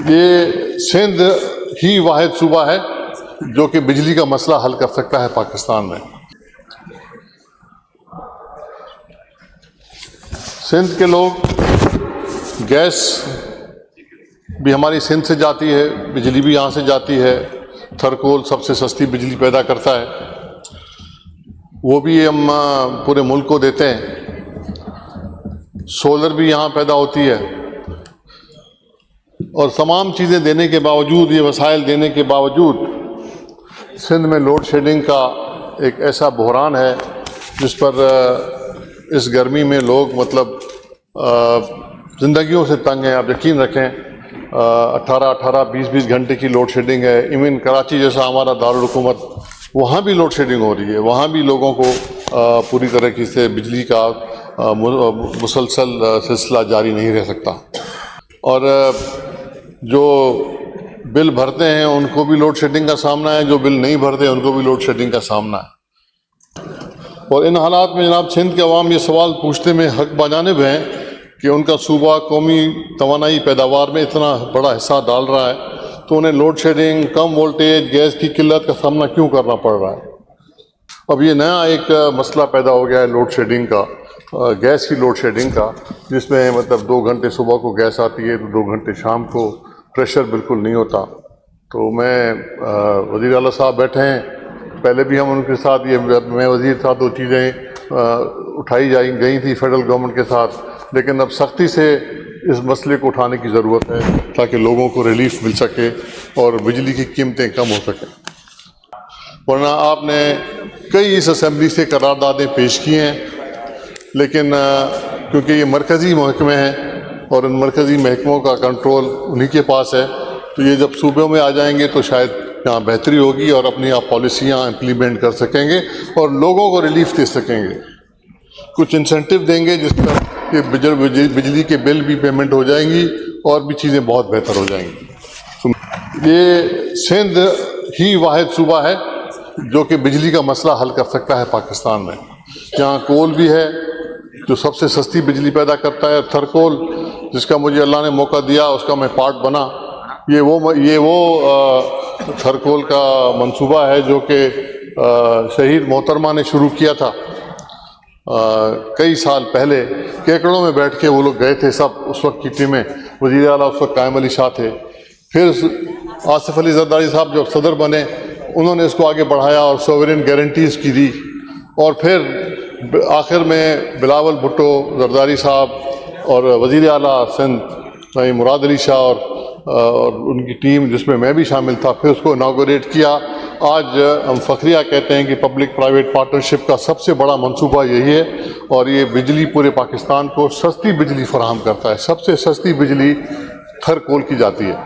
یہ سندھ ہی واحد صوبہ ہے جو کہ بجلی کا مسئلہ حل کر سکتا ہے پاکستان میں۔ سندھ کے لوگ گیس بھی ہماری سندھ سے جاتی ہے، بجلی بھی یہاں سے جاتی ہے۔ تھرکول سب سے سستی بجلی پیدا کرتا ہے، وہ بھی ہم پورے ملک کو دیتے ہیں۔ سولر بھی یہاں پیدا ہوتی ہے، اور تمام چیزیں دینے کے باوجود، یہ وسائل دینے کے باوجود، سندھ میں لوڈ شیڈنگ کا ایک ایسا بحران ہے جس پر اس گرمی میں لوگ زندگیوں سے تنگ ہیں۔ آپ یقین رکھیں 18 20 گھنٹے کی لوڈ شیڈنگ ہے۔ ایون کراچی جیسا ہمارا دارالحکومت، وہاں بھی لوڈ شیڈنگ ہو رہی ہے، وہاں بھی لوگوں کو پوری طرح سے بجلی کا مسلسل سلسلہ جاری نہیں رہ سکتا۔ اور جو بل بھرتے ہیں ان کو بھی لوڈ شیڈنگ کا سامنا ہے، جو بل نہیں بھرتے ان کو بھی لوڈ شیڈنگ کا سامنا ہے۔ اور ان حالات میں جناب سندھ کے عوام یہ سوال پوچھتے میں حق بجانب ہیں کہ ان کا صوبہ قومی توانائی پیداوار میں اتنا بڑا حصہ ڈال رہا ہے، تو انہیں لوڈ شیڈنگ، کم وولٹیج، گیس کی قلت کا سامنا کیوں کرنا پڑ رہا ہے؟ اب یہ نیا ایک مسئلہ پیدا ہو گیا ہے لوڈ شیڈنگ کا، گیس کی لوڈ شیڈنگ کا، جس میں 2 گھنٹے صبح کو گیس آتی ہے تو 2 گھنٹے شام کو، پریشر بالکل نہیں ہوتا۔ تو میں وزیر اعلیٰ صاحب بیٹھے ہیں، پہلے بھی ہم ان کے ساتھ، میں وزیر تھا تو چیزیں اٹھائی گئی تھی فیڈرل گورنمنٹ کے ساتھ، لیکن اب سختی سے اس مسئلے کو اٹھانے کی ضرورت ہے تاکہ لوگوں کو ریلیف مل سکے اور بجلی کی قیمتیں کم ہو سکیں۔ ورنہ آپ نے کئی اس اسمبلی سے قراردادیں پیش کی ہیں، لیکن کیونکہ یہ مرکزی محکمے ہیں اور ان مرکزی محکموں کا کنٹرول انہی کے پاس ہے، تو یہ جب صوبوں میں آ جائیں گے تو شاید یہاں بہتری ہوگی اور اپنی آپ پالیسیاں امپلیمنٹ کر سکیں گے اور لوگوں کو ریلیف دے سکیں گے۔ کچھ انسینٹیو دیں گے جس پر کہ بجلی کے بل بھی پیمنٹ ہو جائیں گی اور بھی چیزیں بہت بہتر ہو جائیں گی۔ یہ سندھ ہی واحد صوبہ ہے جو کہ بجلی کا مسئلہ حل کر سکتا ہے پاکستان میں۔ یہاں کول بھی ہے جو سب سے سستی بجلی پیدا کرتا ہے، تھرکول جس کا مجھے اللہ نے موقع دیا، اس کا میں پارٹ بنا۔ یہ وہ تھرکول کا منصوبہ ہے جو کہ شہید محترمہ نے شروع کیا تھا کئی سال پہلے۔ کیکڑوں میں بیٹھ کے وہ لوگ گئے تھے سب، اس وقت کی ٹیمیں، وزیر اعلیٰ اس وقت قائم علی شاہ تھے، پھر آصف علی زرداری صاحب جب صدر بنے انہوں نے اس کو آگے بڑھایا اور سوورین گارنٹیز کی دی، اور پھر آخر میں بلاول بھٹو، زرداری صاحب اور وزیر اعلیٰ سندھ مراد علی شاہ اور ان کی ٹیم جس میں بھی شامل تھا، پھر اس کو اناگوریٹ کیا۔ آج ہم فخریہ کہتے ہیں کہ پبلک پرائیویٹ پارٹنرشپ کا سب سے بڑا منصوبہ یہی ہے، اور یہ بجلی پورے پاکستان کو سستی بجلی فراہم کرتا ہے۔ سب سے سستی بجلی تھرکول کی جاتی ہے۔